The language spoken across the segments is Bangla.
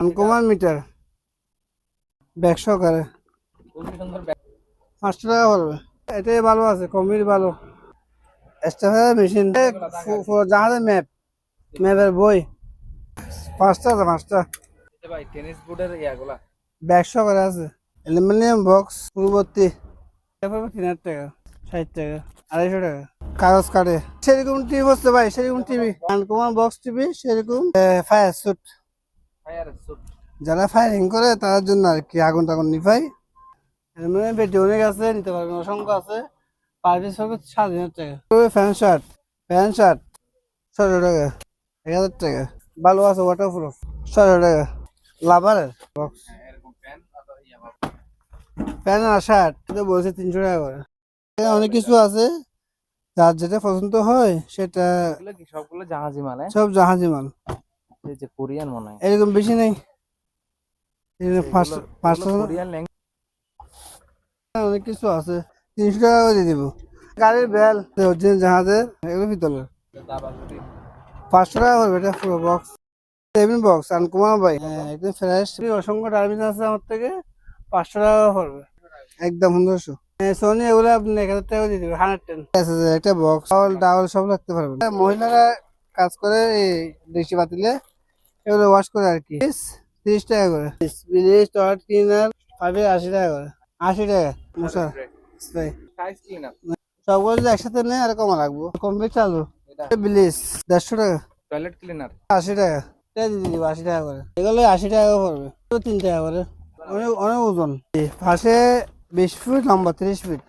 আনকমন মিটার ব্যাগ সহকারে 500 টাকা পড়বে। এটাই ভালো আছে, কমির ভালো। স্টেফার মেশিন জাহাজের ম্যাপের বই 5টা আছে, 5টা ভাই টেনিস বোর্ডের ইয়াগুলা ব্যাগ সহকারে আছে। অ্যালুমিনিয়াম বক্স পূর্ববর্তী 3,000 টাকা, 60 টাকা, 250 টাকা। কাগজ কাটে সেরকম টিভি বসতে ভাই, সেরকম টিভি আনকমন বক্স টিভি সেরকম। ফায়ার স্যুট, ফায়ার স্যুট যারা ফায়ারিং করে তাদের জন্য আর কি, আগুন টাগুন নিভাই। অ্যালুমিনিয়াম পেটি অনেক আছে, নিতে পারবেন, অসংখ্য আছে। পার পিস হবে 7,000 টাকা। প্যান্ট শার্ট 600 টাকা, 1,000 টাকা। ভালো আছে, ওয়াটারপ্রুফ 600 টাকা। লাভারের বক্স এরকম প্যান প্যান্ট আর শার্ট এটা বলছে 300 টাকা করে। এখানে অনেক কিছু আছে, যার যেটা পছন্দ হয় সেটা। এগুলো কি সবগুলো জাহাজি মাল? সব জাহাজি মাল, এই যে কোরিয়ান মনে হয় এরকম বেশি নেই। এগুলো পাঁচটা কোরিয়ান অনেক কিছু আছে, 300 টাকা করে দিয়ে দিব। গাড়ির বেল অরিজিনাল জাহাজের, এগুলো পিতলের। 500 টাকা করবে এটা পুরো বক্স। সেভেন বক্স আনকুমার ভাই, হ্যাঁ একদম ফ্রেশ। অসংখ্য টার্বিন আছে আমার থেকে, 500 টাকা পড়বে একদম 1500। সোনি এগুলো আপনি 1,000 টাকা দিয়ে দিবেন। 110 একটা বক্স, ডাউল ডাউল সব রাখতে পারবেন। মহিলারা কাজ করে এই দেশি পাতিলে, এগুলো ওয়াশ করে আর কি। 30 টাকা করে। ব্লিচ টয়লেট ক্লিনার 80 টাকা করে। 80 টাকা মশা স্প্রে। সাইজ ক্লিনার সবগুলো যদি একসাথে নেই আর কমা লাগবো, কমবে চালু। ব্লিচ 150 টাকা। টয়লেট ক্লিনার 80 টাকা, এটা দিয়ে দিব 80 টাকা করে। এগুলো 80 টাকা পড়বে, 3 টাকা করে। অনেক অনেক ওজন। পাশে 20 ফিট লম্বা, 30 ফিট।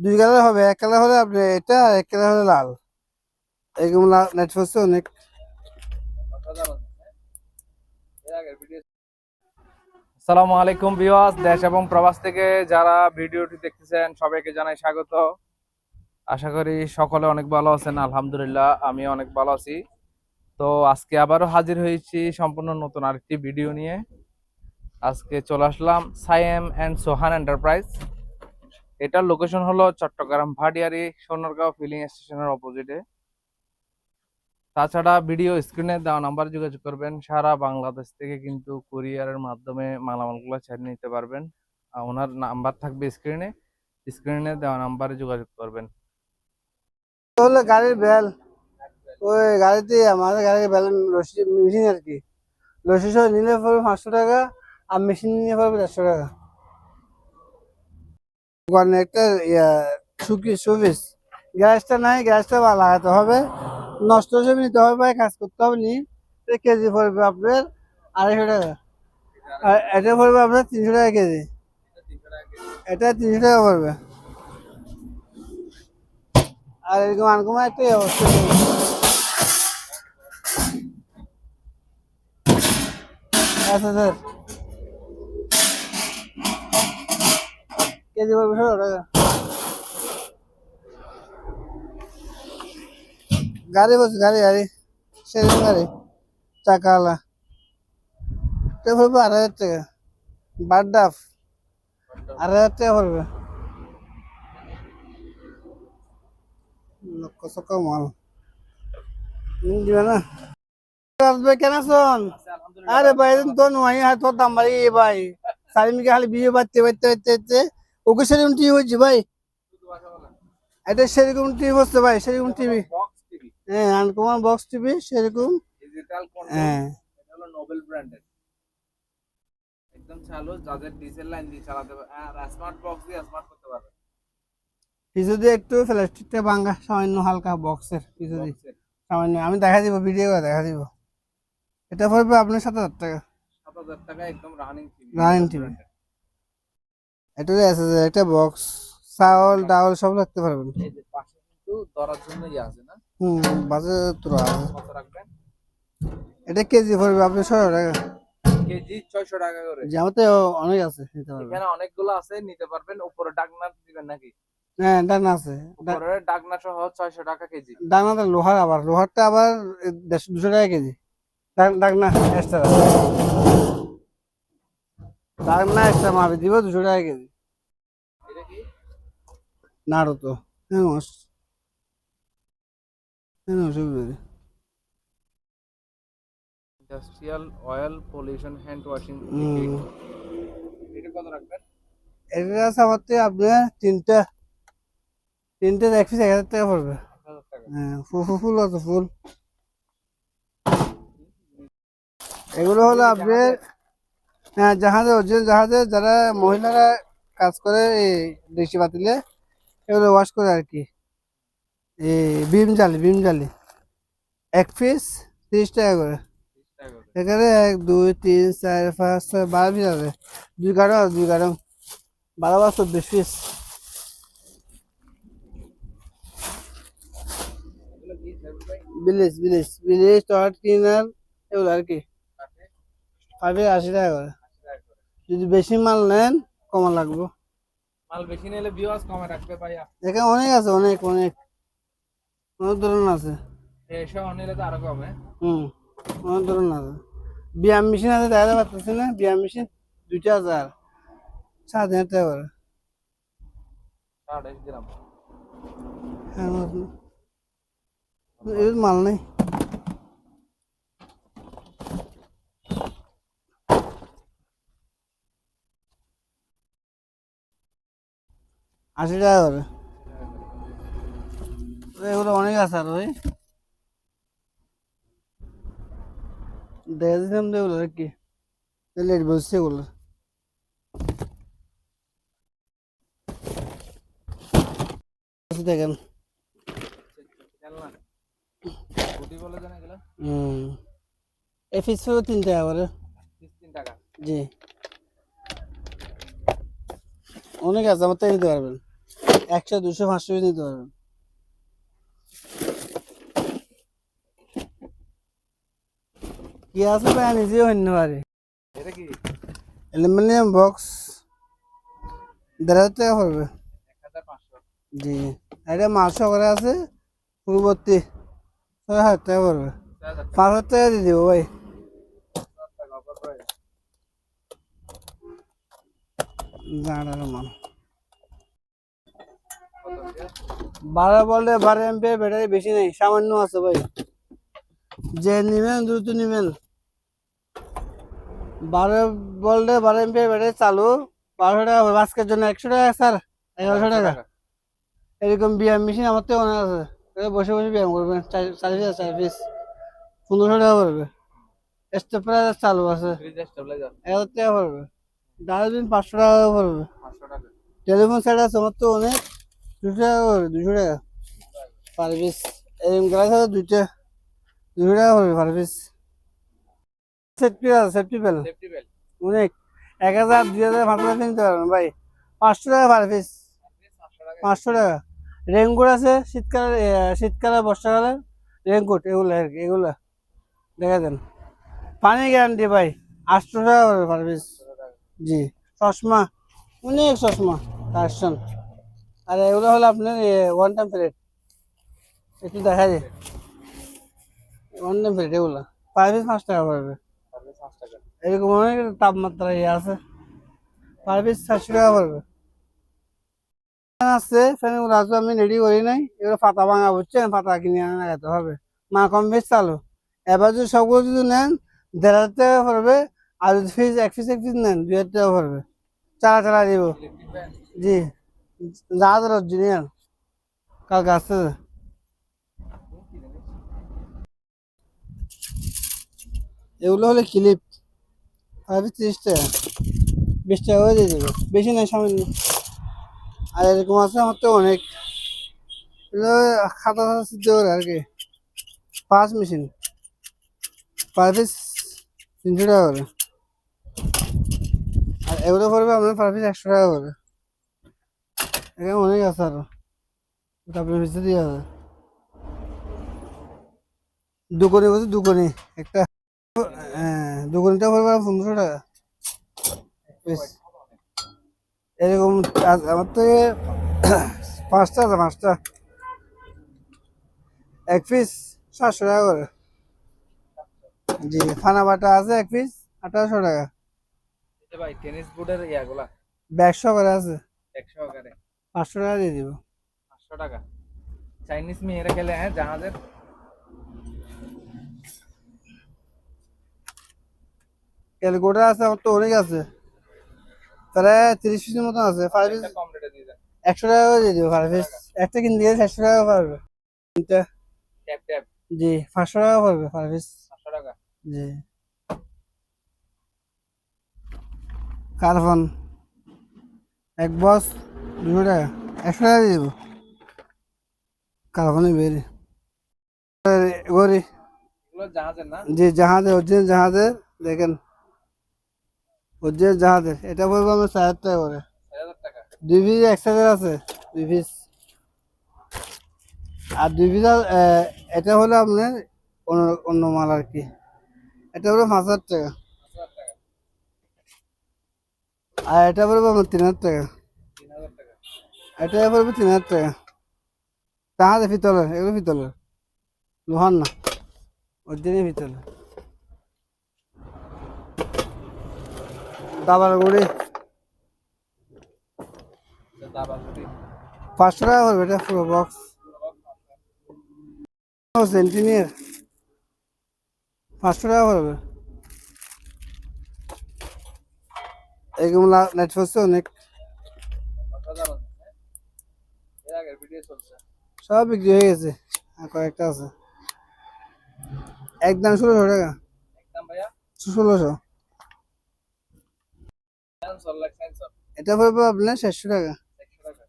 দুই কালার হবে, এক কালার হলে আপনি এটা, আর এক কালার হলে লাল। এরকম নেট ফসছে অনেক। আসসালামু আলাইকুম ভিউয়ার্স, দেশ এবং প্রবাস থেকে যারা ভিডিওটি দেখতেছেন সবাইকে জানাই স্বাগত। আশা করি সকলে অনেক ভালো আছেন। আলহামদুলিল্লাহ আমি অনেক ভালো আছি। তো আজকে আবারও হাজির হয়েছি সম্পূর্ণ নতুন আরেকটি ভিডিও নিয়ে। আজকে চলে আসলাম সাইম অ্যান্ড সোহান এন্টারপ্রাইজ। এটার লোকেশন হলো চট্টগ্রাম ভাটিয়ারি সোনারগাঁও ফিলিং স্টেশনের অপোজিটে। তাছাড়া ভিডিও স্ক্রিনে দেওয়া নাম্বার যোগাযোগ করবেন। সারা বাংলাদেশ থেকে কিন্তু কুরিয়ারের মাধ্যমে মালামালগুলো ছেড়ে নিতে পারবেন। ওনার নাম্বার থাকবে স্ক্রিনে, স্ক্রিনে দেওয়া নাম্বারে যোগাযোগ করবেন। হলো গাড়ির বেল, ওই গাড়িতে আমাদের গাড়ির বেল রশি মেশিন আর কি। রশি সহ নিলে পড়বে 500 টাকা, আর মেশিন নিলে পড়বে 150 টাকা। ওখানে একটা সুপিস গ্যাসটা নাই, গ্যাসটা লাগাতে হবে। নষ্ট হিসেবে নিতে হবে ভাই, কাজ করতে হবে নি। কেজি পড়বে আপনার 250 টাকা। আর এটা পড়বে আপনার 300 টাকা কেজি। এটা 300 টাকা পড়বে। আর এরকম আনকমন একটা অবস্থা আচ্ছা স্যার, কেজি পড়বে 16 টাকা। গাড়ি বলছি, গাড়ি গাড়ি সেরকম গাড়ি চাকাওয়ালা, এটা পড়বে 2,500 টাকা। বারডাফ 2,500 টাকা পড়বে। লক্ষ চক্কা মাল দিবে না। ভাই কেন শোন, আরে ভাই তো নয় হ্যাঁ, তোর দাম বাড়ি ভাই। সারিমিকে খালি বিয়ে বাড়তে বাড়তে বাড়তে বাড়তে ওকে সেরকম টিভি হচ্ছে ভাই। এটা সেরকম টিভি হচ্ছে ভাই, সেরকম টিভি। হ্যাঁ আনকমন বক্স টিভি সেরকম। ডিজিটাল কন্ট্রোল, হ্যাঁ এটা হলো নোবেল ব্র্যান্ডের। একদম চালু, যাদের ডিজেল লাইন দিয়ে চালাতে পারে আর স্মার্ট বক্স দিয়ে স্মার্ট করতে পারবে। কিছু দিয়ে একটু প্লাস্টিকটা ভাঙা, সামান্য হালকা বক্সের কিছু দিয়ে সামান্য, আমি দেখা দিব, ভিডিও করে দেখা দিব। এটা পড়বে আপনার 7,000 টাকা। 7,000 টাকা একদম running TV, running Nobel TV. ব্র্যান্ডের। এটা আছে যে একটা বক্স, চাউল ডাউল সব রাখতে পারবেন। এই যে পাশে কিন্তু ধরার জন্য ইয়ে আছে না? বাজে তোরা আছে। কত রাখবেন? এটা কেজি পড়বে আপনার 600 টাকা। কেজি 600 টাকা করে। যে আমার তো অনেক আছে, নিতে পারবেন। এখানে অনেকগুলো আছে, নিতে পারবেন। উপরে ডাকনা দিবেন নাকি? হ্যাঁ ডান আছে। উপরে ডাকনা সহ 600 টাকা কেজি। ডাকনাটা লোহার, আবার লোহারটা আবার 200 টাকা কেজি। ডাকনা এক্সট্রা, ডাকনা এক্সট্রা মারবে দিব 200 টাকা কেজি। এটা কি? নাড়ো তো, হ্যাঁ হ্যাঁ অসুবিধা নেই। Industrial oil pollution hand washing liquid. এটা কত রাখবেন? এটা আছে আমার থেকে আপনার তিনটে এক পিস 1000 টাকা পড়বে। 1000 টাকা। হ্যাঁ, ফুল আছে ফুল। এগুলো হলো আপনার হ্যাঁ জাহাজে অরিজিনাল জাহাজে যারা মহিলারা কাজ করে এই দেশি পাতিলে এগুলো ওয়াশ করে আর কি। এই বিম জালি এক পিস 30 টাকা করে। 30 টাকা করে। এখানে 1 2 3 4 5 6 12 পিস আছে। 2 কারণ 12 বা 24 পিস। এগুলো কি সাইজ ভাই? বিলিশ টয়লেট ক্লিনার এগুলো আর কি। কাটে? 80 টাকা করে। 80 টাকা করে। যদি বেশি মাল নেন কমা লাগবে। মাল বেশি নিলে ভিউয়ার্স কমে রাখবে ভাইয়া। এখানে অনেক আছে, অনেক অনেক অনেক ধরনের আছে। এসব নিলে তো আরো কমে। হুম, অনেক ধরনের আছে। ব্যায়াম মেশিন আছে, দেখা পাচ্ছি না ব্যায়াম মেশিন 2000 7,000 টাকা করে। 28 গ্রাম। হ্যাঁ, এর মাল নেই। আশি টাকা করে। এগুলো অনেক আছে আর ওই দেখা দিলাম তো এগুলো আর কি লেট বলছে এগুলো। দেখেন খেলনা। গুটি বলে জানা এগুলো? এই ফিস 3 টাকা করে। 3 টাকা। জি, অনেক আছে, আমার থেকে নিতে পারবেন 100 200 500 পিস নিতে পারবেন। কি আছে ভাই নিজেও হইতে পারে। এটা কি? অ্যালুমিনিয়াম বক্স 1,500 টাকা পড়বে। 1500। জি, এটা মাল সহকারে আছে পূর্ববর্তী 6,000 টাকা পড়বে। 6000 টাকা। 5,000 টাকা দিয়ে দিব ভাই। 1000 টাকা অফার প্রাইস। জানার মাল কত দিয়ে? 12 ভোল্টে 12 ব্যাটারি বেশি নেই, সামান্য আছে ভাই। যে নিবেন দ্রুত নিবেন। 12 ভোল্টে 12 ব্যাটারি চালু 1200 টাকা পড়বে। আজকের জন্য 100 টাকা স্যার, 1100 টাকা। এরকম ব্যায়াম মেশিন আমার তো অনেক আছে, এটা বসে বসে ব্যায়াম করবেন। 4 পিস 1500 টাকা পড়বে। স্টেপলার চালু আছে ফ্রিজ স্টেবিলাইজার 1000 টাকা পড়বে। ডাস্টবিন 500 টাকা পড়বে। 500 টাকা। টেলিফোন সেট আছে আমার তো অনেক 200 টাকা পড়বে। 200 টাকা পার পিস। এরকম গ্লাস আছে দুইটা 200 টাকা পড়বে পার পিস। সেফটি আছে, সেফটি বেল সেফটি বেল্ট অনেক 1000 2000 5,000 কিনতে পারবেন ভাই। 500 টাকা পার পিস। 500 টাকা। 500 টাকা। রেইনকোট আছে শীতকালে, শীতকালে বর্ষাকালে রেইনকোট এগুলো আর কি, এগুলো দেখা দেন। পানি গ্যারান্টি ভাই 800 টাকা করে পার পিস। 800 টাকা। জি, চশমা অনেক চশমা কালেকশন। আর এগুলো হলো আপনার ওয়ান টাইম প্লেট, একটু দেখা যায় ওয়ান টাইম প্লেট এগুলো পার পিস 5 টাকা পড়বে। 5 টাকা। এরকম অনেক তাপমাত্রা আছে, পার পিস 400 টাকা পড়বে। ফ্যান আছে, ফ্যান গুলো আছে আমি রেডি করি নাই, এগুলো পাতা ভাঙা বুঝছেন, পাতা কিনে আনা লাগাতে হবে। মা কম বেশ চালু। এবার যদি সবগুলো যদি নেন 1,500 টাকা পড়বে। আর যদি এক পিস নেন 2,000 টাকা পড়বে। চালা চালা দিব। Electric fan. জি, জাহাজের অরিজিনাল কালকে আসছে। এগুলো হলে ক্লিপ 30 টাকা 20 টাকা করে দিয়ে দেবে, বেশি নাই সামান্য। আর এরকম আছে আমার তো অনেক, এগুলো খাতা খাতা সিদ্ধ করে আর কি। 5 মেশিন পার পিস 300 টাকা করে। আর এগুলো পড়বে আপনার পার পিস 100 টাকা করে। এখানে অনেক আছে আরো, আপনার ভিতরে দিয়ে আছে। দুকনি বলছে দুকনি একটা, হ্যাঁ দুকনিটা পড়বে 1500 টাকা পিস। এরকম আমার থেকে 5টা আছে, 5টা এক পিস 700 টাকা করে। জি, ফানা বাটা আছে এক পিস 1800 টাকা। এই ভাই টেনিস বোর্ডের ইয়াগুলা ব্যাগশো করে আছে 100 করে। 500 টাকা দিয়ে দিব। 500 টাকা। চাইনিজ মেয়েরা খেলে হ্যাঁ জাহাজের। ক্যালকুলেটার আছে আমার তো অনেক আছে, প্রায় 30 পিসের মতন আছে। 5 পিস একটা কম রেটে দিয়ে দেন। 100 টাকা করে দিয়ে দেবো। 5 পিস একটা কিনে দিয়ে 400 টাকা পারবে। তিনটা ট্যাপ ট্যাপ জি 500 টাকা পড়বে 5 পিস। 500 টাকা। জি কার্বন এক বস 200 টাকা, 100 টাকা দিয়ে দেবো। কার্বনে বেরি গড়ি এগুলো জাহাজের না? জি জাহাজের, অরিজিনাল জাহাজের। দেখেন অরিজিনাল জাহাজের, এটা পড়বে আমার 4,000 টাকা করে। 1000 টাকা। 2 পিস একসাথে আছে, 2 পিস। আর 2 পিস এটা হলো আপনার অন্য অন্য মাল আর কি। এটা হলো 5,000 টাকা। 5000 টাকা। আর এটা পড়বে আমার 3,000 টাকা। 3000 টাকা। এটা পড়বে 3,000 টাকা। জাহাজে পিতলের, এগুলো পিতলের, লোহার না, অরিজিনাল পিতলের। দাবার গুড়ি দাবার গুটি। 500 টাকা পড়বে, এটা পুরো বক্স। সেন্টিনিয়ার 500 টাকা পড়বে। এগুলো নেট ফসছে অনেক, 5000 আছে, হ্যাঁ? এর আগের ভিডিও চলছে। সব বিক্রি হয়ে গেছে, আর কয়েকটা আছে। একদম 1,600 টাকা। একদম ভাইয়া 1,600। সেন্সর লাইক সেন্সর এটা পড়বে আপনার 400 টাকা। 100 টাকা।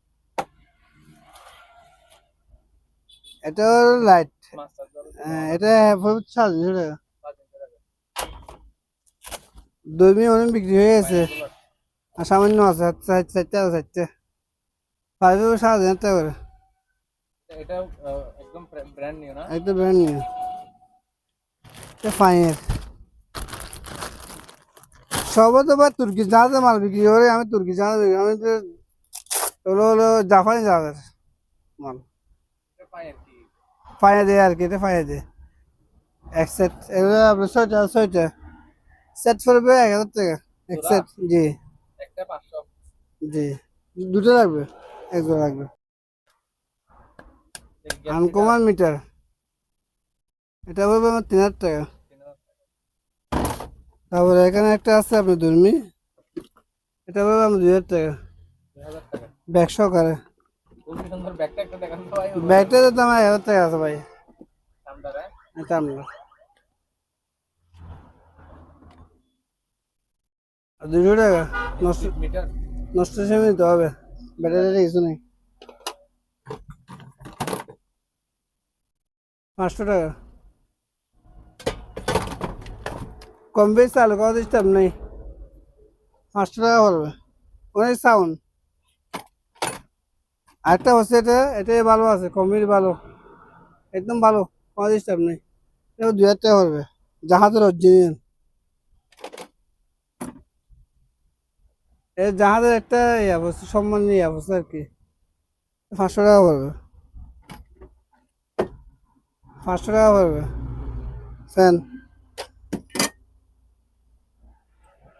এটা লাইট, মাস্টার ধরো এটা পড়বে 3,500 টাকা। 500 টাকা। 2 অনেক বিক্রি হয়ে গেছে, এগুলো আর সামান্য আছে, চারটে আছে, চারটে। 7,500 টাকা করে। এটা একদম ব্র্যান্ড নিউ না? একটা ব্র্যান্ড নিউ, এটা ফাইনের। সব তো বা তুর্কি জাহাজে মাল বিক্রি করে, আমি তুর্কি জাহাজ বিক্রি, আমি তো হলো জাপানি জাহাজের মাল। এটা ফাইন কি? ফাইনে দেয় আর কি, এটা ফাইনে দেয়। এক সেট এগুলো আপনার 6টা সেট পড়বে 1,000 টাকা। এক জোড়া? সেট জি একটা 500। জি। দুটো লাগবে, এক জোড়া লাগবে। আনকমন মিটার, এটা পড়বে আমার 3,000 টাকা। 3000 টাকা। তারপরে এখানে একটা আছে আপনার দুর্মি, এটা পড়বে আমার 2,000 টাকা। 2000 টাকা। ব্যাগ সহকারে। খুবই সুন্দর ব্যাগটা একটা দেখান তো ভাই। ব্যাগটা তো আমার 1,000 টাকা আছে ভাই। ঠান্ডা রে। এটা আমরা 200 টাকা। নষ্ট মিটার নষ্ট সময় নিতে হবে, ব্যাটারি কিছু নেই। 500 টাকা। কম বেশি চালু করা ডিস্টার্ব নেই, 500 টাকা পড়বে। অনেক সাউন্ড। আরেকটা হচ্ছে এটা, এটাই ভালো আছে, কমির ভালো, একদম ভালো, কোনো ডিস্টার্ব নেই। এটা 2,000 টাকা পড়বে, জাহাজের অরিজিনাল। এই জাহাজের একটা ইয়ে অবস্থা, সম্মান নিয়ে অবস্থা আর কি। 500 টাকা পড়বে, 500 টাকা পড়বে। ফ্যান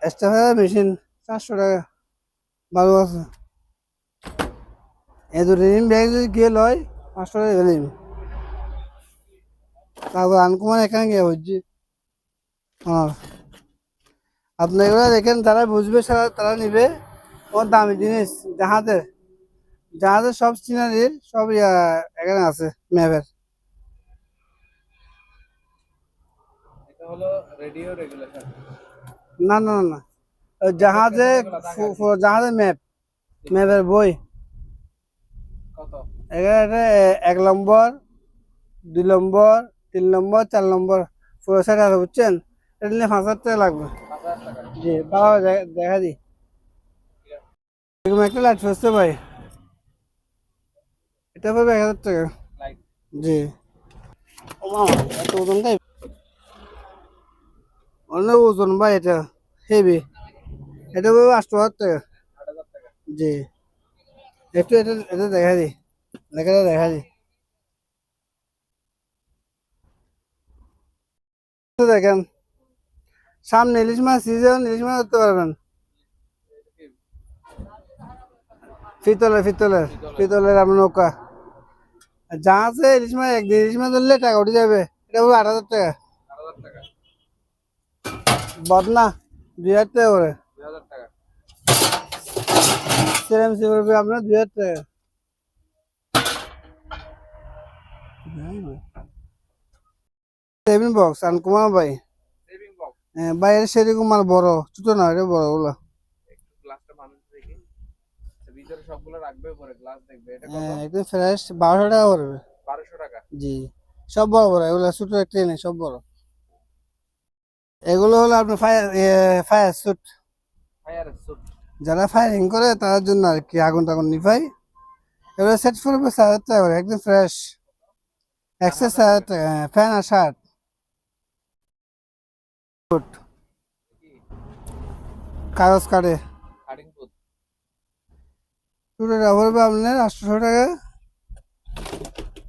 এক্সট্রা মেশিন 400 টাকা, ভালো আছে। এই দুটো রিম ব্যাগ যদি গেল হয় 500 টাকা রিম। তারপর আনকুমার এখানে গিয়ে বুঝছি। হ্যাঁ আপনি এগুলো দেখেন, যারা বুঝবে তারা নিবে। ও দামি জিনিস, জাহাজের, জাহাজের সব সিনারির সব এখানে আছে ম্যাপের। এটা হলো রেডিও রেগুলেশন। না না না না, ওই জাহাজে জাহাজের ম্যাপ, ম্যাপের বই। কত? এখানে 1 নম্বর, 2 নম্বর, 3 নম্বর, 4 নম্বর, পুরো সেট আছে বুঝছেন। এটা নিলে 5,000 টাকা লাগবে। 5000 টাকা। জি পাওয়া দেখা দিই। এরকম একটা লাইট ফেসতে ভাই, এটা পাবে 1,000 টাকা। লাইট জি ও মামা, এত ওজন তাই, অনেক ওজন ভাই, এটা হেভি। এটা পাবে 8,000 টাকা। 8000 টাকা। জি একটু এটা এটা দেখা দিই, লেখাটা দেখা দিই। তো দেখেন সামনে ইলিশ মাছ সিজন, ইলিশ মাছ ধরতে পারবেন। পিতলের পিতলের আপনার নৌকা, জাহাজে ইলিশ মাছ, একদিন ইলিশ মাছ ধরলে টাকা উঠে যাবে। এটা পুরো 8,000 টাকা। 8000 টাকা। বদনা 2000 টাকা করে। 2000 টাকা। সিএমসি পড়বে আপনার 2000 টাকা। সেভিং বক্স আনকুমা ভাই। Saving box. হ্যাঁ ভাই, এর সেরকম মাল বড়, ছোট না, এটা বড় ওগুলা। একটু গ্লাসটা মানুষ দেখি। ভিতরে সবগুলো রাখবে, পরে গ্লাস দেখবে। এটা কত? হ্যাঁ একদম ফ্রেশ, 1200 টাকা পড়বে। 1200 টাকা। জি, সব বড় বড়, এগুলো ছোট একটা নেই, সব বড়। এগুলো হলো আপনার fire fire suit, fire suit. যারা ফায়ারিং করে তাদের জন্য আর কি, আগুন টাগুন নিভাই। এগুলো সেট পড়বে 4000 টাকা করে, একদম ফ্রেশ। এক্সেস 4000 টাকা, ফ্যান আর শার্ট। কাগজ কাটে কাটিং বুথ। ছোটটা পড়বে আপনার 800 টাকা,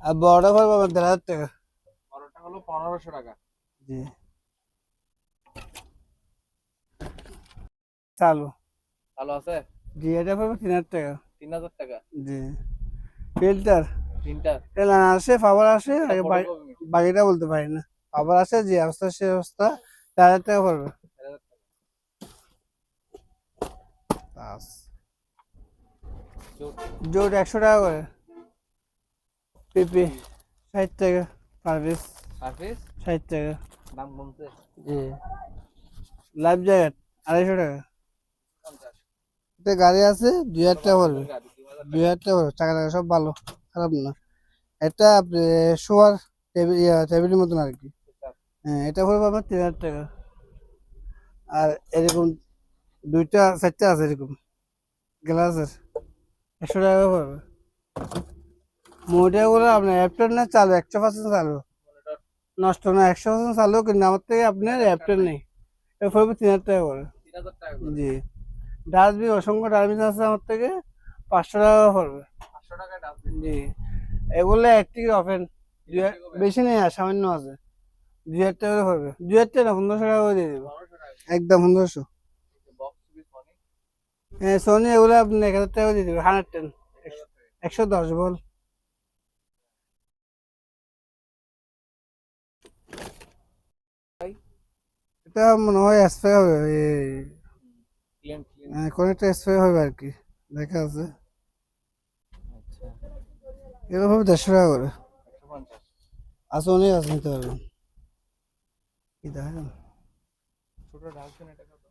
আর বড়টা পড়বে আপনার 1500 টাকা। বড়টা হলো 1500 টাকা। জি, চালু। ভালো আছে? জি, এটা পড়বে 3000 টাকা। 3000 টাকা। জি, ফিল্টার তিনটা। তেল আসে, পাওয়ার আসে, এটা আগে ফটোকপি। বাকিটা বলতে পারি না। পাওয়ার আসে, যে অবস্থা সে অবস্থা, 4000 টাকা পড়বে। 4000 টাকা। বাস। জুট। জোট 100 টাকা করে। পিপি 60 টাকা পার পিস। সার্ভিস 60 টাকা। দাম কমছে। জি, লাইফ জ্যাকেট 250 টাকা। 50। এটা গাড়ি আছে, 2000 টাকা পড়বে। গাড়ি 2000 টাকা। 2000 টাকা পড়বে, টাকা টাকা সব ভালো, খারাপ না। এটা আপনি শোয়ার টেবিল, টেবিলের মতন আর কি। হ্যাঁ, এটা পড়বে আপনার 3000 টাকা। আর এরকম 2টা 4টা আছে এরকম গ্লাসের, 100 টাকা পড়বে। মোটাগুলো আপনার অ্যাপটেল না চালু, 100% চালু, নষ্ট না, 100% চালু, কিন্তু আমার থেকে আপনার অ্যাপটেল নেই। এটা পড়বে 3000 টাকা করে। 3000 টাকা করে। জি, ডাস্টবিন অসংখ্য ডাস্টবিন আছে আমার থেকে, 500 টাকা পড়বে। 500 টাকা ডাস্টবিন। জি, এগুলো একটি ওপেন, বেশি নেই, আর সামান্য আছে। 2000 টাকা করে পড়বে, 2000 টাকা না, 1500 টাকা করে দিয়ে দেবো। 1500 টাকা। একদম 1500। বক্স পিস মানে হ্যাঁ সোনি, এগুলো আপনি 1000 টাকা করে দিয়ে দেবো, 110, 1000 টাকা। 110 বল। ভাই এটা মনে হয় স্প্রে হবে, ক্লিন ক্লিন। কোন একটা স্প্রে হবে আর কি, দেখা আছে। আচ্ছা। এগুলো হবে 150 টাকা করে। 150। আছে, অনেক আছে, নিতে পারবেন। কি দেখেন, ছোট ডাস্টবিন এটা কত?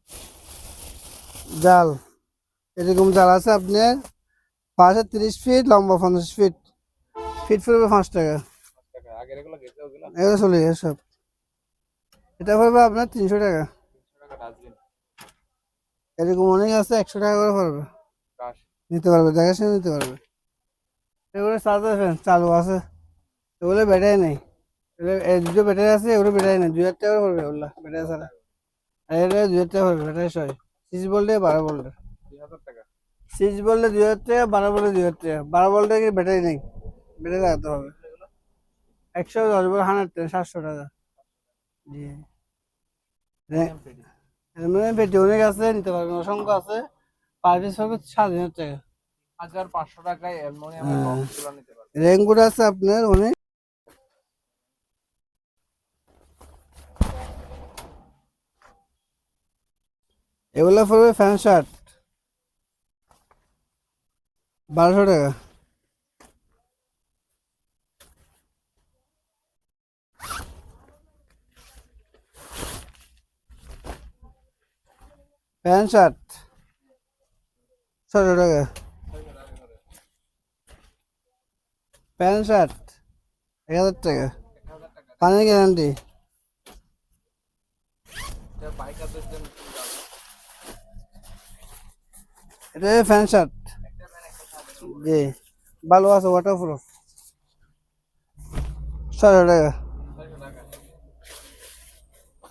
জাল, এরকম জাল আছে আপনার, পাশে 30 ফিট, লম্বা 50 ফিট, ফিট পড়বে 5 টাকা। 5 টাকা। আগের এগুলো গেছে ওগুলো। এগুলো চলে যায় সব। এটা পড়বে আপনার 300 টাকা। 300 টাকা ডাস্টবিন। এরকম অনেক আছে, 100 টাকা করে পড়বে, কাশ। নিতে পারবে, দেখে শুনে নিতে পারবে। এগুলো চার্জার ফ্যান চালু আছে, এগুলো ব্যাটারি নেই। এগুলো এই দুটো ব্যাটারি আছে, এগুলো ব্যাটারি নেই, 2000 টাকা করে পড়বে ওগুলো, ব্যাটারি ছাড়া। আর এটা 2000 টাকা পড়বে, ব্যাটারি সহ 6 ভোল্টে 12 ভোল্টের। 2000 টাকা। 6 ভোল্টে 2000 টাকা, 12 ভোল্টে 2000 টাকা। 12 ভোল্টে কি ব্যাটারি নেই, ব্যাটারি লাগাতে হবে। 110 ভোল্ট 110, 700 টাকা। জি, মানে পেটি অনেক আছে, নিতে পারবেন, অসংখ্য আছে। পার পিস হবে 7000 টাকা। 1500 টাকায় অ্যালুমিনিয়ামের বক্সগুলো নিতে পারবেন। রেনকোট আছে আপনার অনেক। এগুলো পড়বে ফ্যান শার্ট 1200 টাকা। প্যান্ট শার্ট 600 টাকা। প্যান্ট শার্ট 1000 টাকা, 1000 টাকা। পানির গ্যারান্টি। এটা বাইকারদের জন্য সুবিধা। এটা প্যান্ট শার্ট, একটা ম্যান একটা সাথে। জি, ভালো আছে, ওয়াটারপ্রুফ, 600 টাকা। 600 টাকা।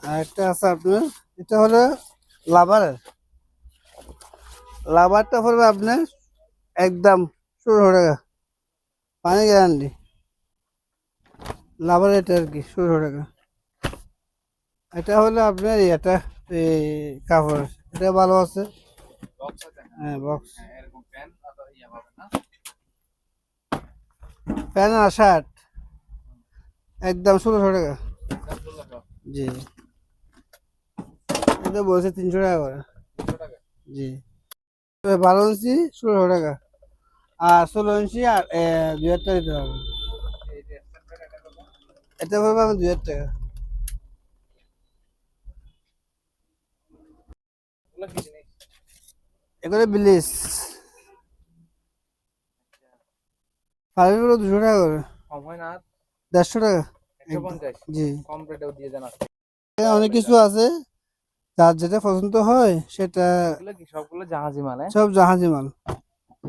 আর একটা আছে আপনার, এটা হলো লাভারের, লাভারটা পড়বে আপনার একদম 1600 টাকা, পানি গ্যারান্টি। লাভার এটা আর কি, 1600 টাকা। এটা হলো আপনার এটা, এই কাপড়, এটা ভালো আছে। বক্স আছে। হ্যাঁ বক্স, হ্যাঁ, এরকম প্যান অথবা ইয়া হবে না। প্যান্ট আর শার্ট একদম 1600 টাকা। দাম 1600। জি, এটা বলছে 300 টাকা করে। 300 টাকা। জি 12 ইঞ্চি 1600 টাকা, আর 16 ইঞ্চি আর 2000 টাকা দিতে হবে। এই যে স্ট্যান্ডার্ড এটা কত? এটা পড়বে আমার 2000 টাকা। এগুলো কি জিনিস? এগুলো বিলিস ফাইভগুলো 200 টাকা করে, কম হয় না? 150 টাকা। 150। জি কম রেটেও দিয়ে দেন আজকে। এখানে অনেক কিছু আছে, যার যেটা পছন্দ হয় সেটা। এগুলো কি সবগুলো জাহাজি মানে? সব জাহাজি মাল,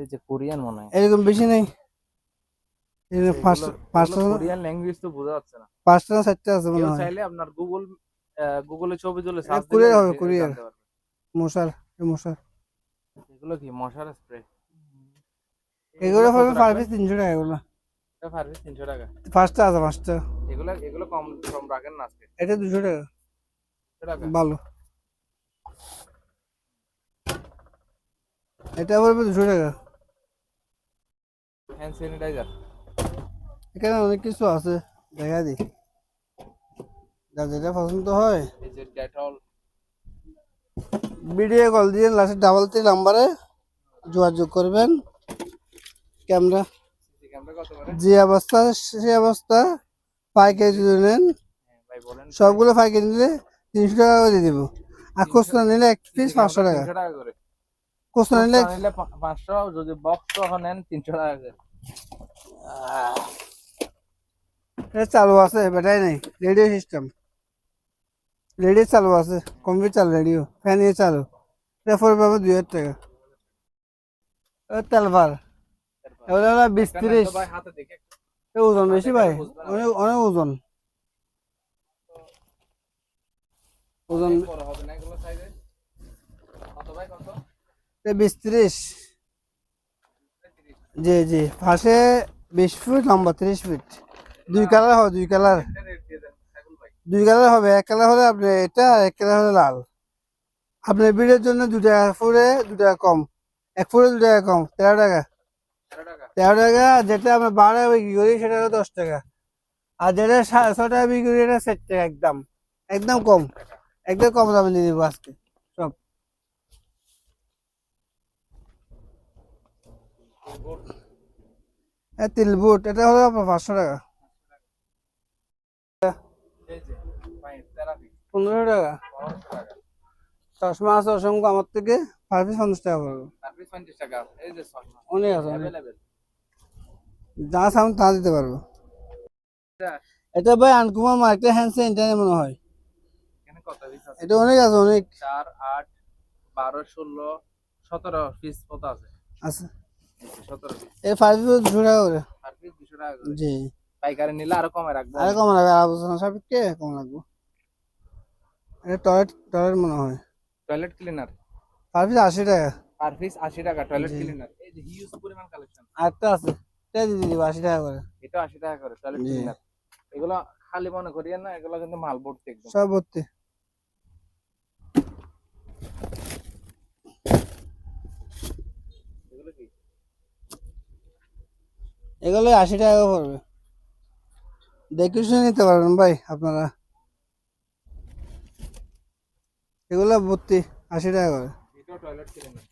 এই যে কোরিয়ান মনে হয়। এরকম বেশি নেই। এখানে এগুলো এগুলো পাঁচটা কোরিয়ান ল্যাঙ্গুয়েজ তো বোঝা যাচ্ছে না। পাঁচটা না চারটা আছে কেউ মনে হয়। চাইলে আপনার গুগলে ছবি তুলে এটা সার্চ দিলে কুরিয়ার হবে, কুরিয়ার জানতে পারবে। মশার, মশার। এগুলো কি মশার স্প্রে? এগুলো কত পড়বে পার রাখবেন? পিস 300 টাকা এগুলো। এটা পারবে 300 টাকা। পাঁচটা আছে, পাঁচটা। এগুলো কম কম রাখেন না আজকে। এটা 200 টাকা, 200 টাকা। ভালো। এটা পড়বে 200 টাকা। Hand sanitiser. এখানে অনেক কিছু আছে, দেখা দিই, যার যেটা পছন্দ হয়। এই যে ডেটল। ভিডিও কল দিয়ে লাস্টে 33 নাম্বারে যোগাযোগ করবেন। ক্যামেরা সিসি ক্যামেরা কত করে? যে অবস্থা সেই অবস্থা, পাইকারি যদি নেন, হ্যাঁ ভাই বলেন। সবগুলো পাইকারি নিলে 300 টাকা করে দিয়ে দিব। আর 300 খুচরা নিলে এক পিস সিসি 500 ক্যামেরা টাকা। 300 টাকা করে। খুচরা নিলে খুচরা নিলে 500, যদি বক্স সহ নেন 300 টাকা করে। এটা চালু আছে, ব্যাটারি নেই, রেডিও সিস্টেম, রেডিও চালু আছে, কম্পিউটার চালু, রেডিও ফ্যান নিয়ে চালু। এটা পড়বে আমার 2000 টাকা। তেলবার এগুলো হলো 20 একটা নেন 30। তো ভাই হাতে দেখে। ওজন বেশি ভাই, দেখলে বুঝবেন অনেক অনেক ওজন, ওজন অনেক বড় হবে না এগুলো সাইজে। কত ভাই কত? 20 30। জি জি পাশে 20 ফুট, লম্বা 30 ফিট। দুই কালার হবে, দুই কালার, একটা রেট দিয়ে দেন সাইকুল ভাই। দুই কালার হবে। এক কালার হলে আপনি এটা, আর এক কালার হলে লাল। আপনার বিলের জন্য 2 টাকা ফুটে, 2 টাকা কম, 1 ফুটে 2 টাকা কম, 13 টাকা। 13 টাকা। 13 টাকা, যেটা আমরা 12 বিক্রি করি সেটা হলো 10 টাকা। আর যেটা 6.5 টাকা বিক্রি করি এটা 7 টাকা, একদম একদম কম, একদম কম দামে দিয়ে দিব আজকে সব। তিল বুট এটা হলো আপনার 500 টাকা। এই যে ভাই থেরাপি 15 টাকা। 1200 টাকা। চশমা আছে অসংখ্য, আমার থেকে পার পিস 50 টাকা পড়বে। সার্ভিস 50 টাকা। এই যে চশমা অনেক আছে, অনেক, अवेलेबल। যা চান তা দিতে পারবো। এটা ভাই আনকুমার মার্কেট হ্যান্ড সেন্টারে মনে হয়। এখানে কত পিস আছে? এটা অনেক আছে, অনেক 4 8 12 16 17 পিস কত আছে? আছে। এই যে 17 পিস। এই পার পিস 200 টাকা করে। আর পিস 200 টাকা করে। জি পাইকারি নিলে আরো কমে রাখবো। আরে কম লাগবে, আলোচনা সাপেক্ষে কম লাগবে। এটা টয়লেট, টয়লেট মনে হয়। টয়লেট ক্লিনার পার পিস 80 টাকা। আর পিস 80 টাকা টয়লেট জি। ক্লিনার। এই যে হিউজ পরিমাণ কালেকশন। আরেকটা আছে, এটা দিয়ে দিব 80 টাকা করে। এটা 80 টাকা করে টয়লেট জি ক্লিনার। এগুলো খালি মনে করিয়েন না, এগুলো কিন্তু মাল ভর্তি একদম। সব ভর্তি। এগুলো কি? এগুলো 80 টাকা পড়বে, দেখে শুনে নিতে পারবেন ভাই আপনারা। এগুলো ভর্তি 80 টাকা করে। এটাও টয়লেট ক্লিনার।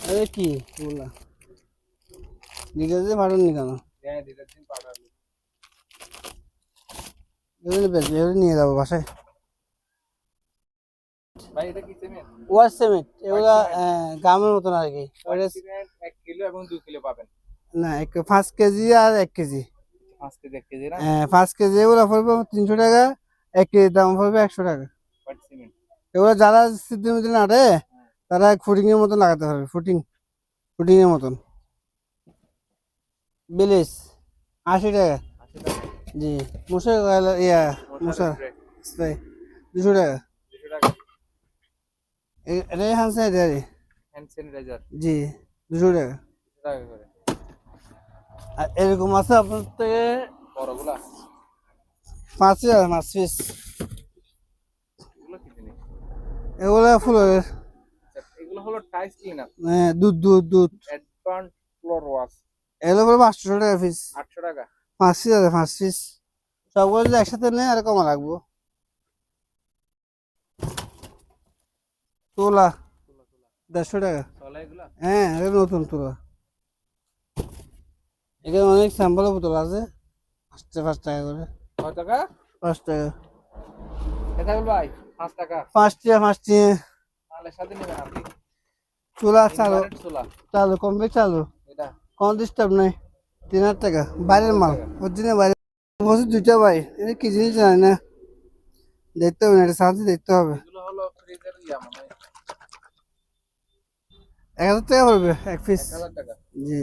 আরে কি এগুলা ডিটেলসে পাঠাননি কেন? হ্যাঁ ডিটারজেন্ট পাউডার। এগুলো বেশি, এগুলো নিয়ে যাবো বাসায়। ভাই এটা কি সিমেন্ট? ওয়াশ সিমেন্ট, এগুলা গামের মতন আর কি। ওটা সিমেন্ট 1 কিলো এবং 2 কিলো পাবেন। না, 5 কেজি আর 1 কেজি। 5 কেজি 1 কেজি না? 5 কেজি এগুলো পড়বে 300 টাকা, 1 কেজি দাম পড়বে 100 টাকা। White cement. এগুলো যারা সিদ্ধি মিদ্ধি নাড়ে তারা ফুটিং এর মতন লাগাতে পারবে, ফুটিং, ফুটিং এর মতন। বিলিস 80 টাকা। 80 টাকা। জি মশার ইয়া, মশার স্প্রে স্প্রে 200 টাকা। 200 টাকা। এটাই হ্যান্ড স্যানিটাইজার। হ্যান্ড স্যানিটাইজার জি 200 টাকা। 200 টাকা করে। আর এরকম আছে আপনার থেকে বড়গুলা 5 টাকা 5 পিস। এগুলো কি জিনিস? এগুলো ফুলের আচ্ছা, এগুলো হলো টাইস ক্লিনার। দুধ, দুধ, দুধ। অ্যাডভান্স ফ্লোর ওয়াশ এগুলো পড়বে 800 টাকা পিস। 800 টাকা। 5 পিস আছে, 5 পিস। সবগুলো যদি একসাথে নেই আর কমা রাখবো। তোলা 150 টাকা। চলে এগুলা? হ্যাঁ, এটা নতুন তোলা। এখানে অনেক স্যাম্পলের বোতল আছে, 5 টাকা করে। কয় টাকা? 5 টাকা। এটা বল ভাই 5 টাকা। 5 টাকা 5 টাকা। মালের সাথে নেবেন আপনি? চুলা চালু, ইনভার্টেড চুলা চালু কমপ্লিট চালু, এটা কোনো ডিস্টার্ব নেই। 3000 টাকা বাইরের মাল, অরিজিনাল বাইরে। বছর 2টা ভাই, এটা কি জিনিস জানি না, দেখতে হবে না, এটা সাথে দেখতে হবে। এগুলো হলো ফ্রিজের ইয়া মানে 1000 টাকা পড়বে এক পিস। 1000 টাকা। জি।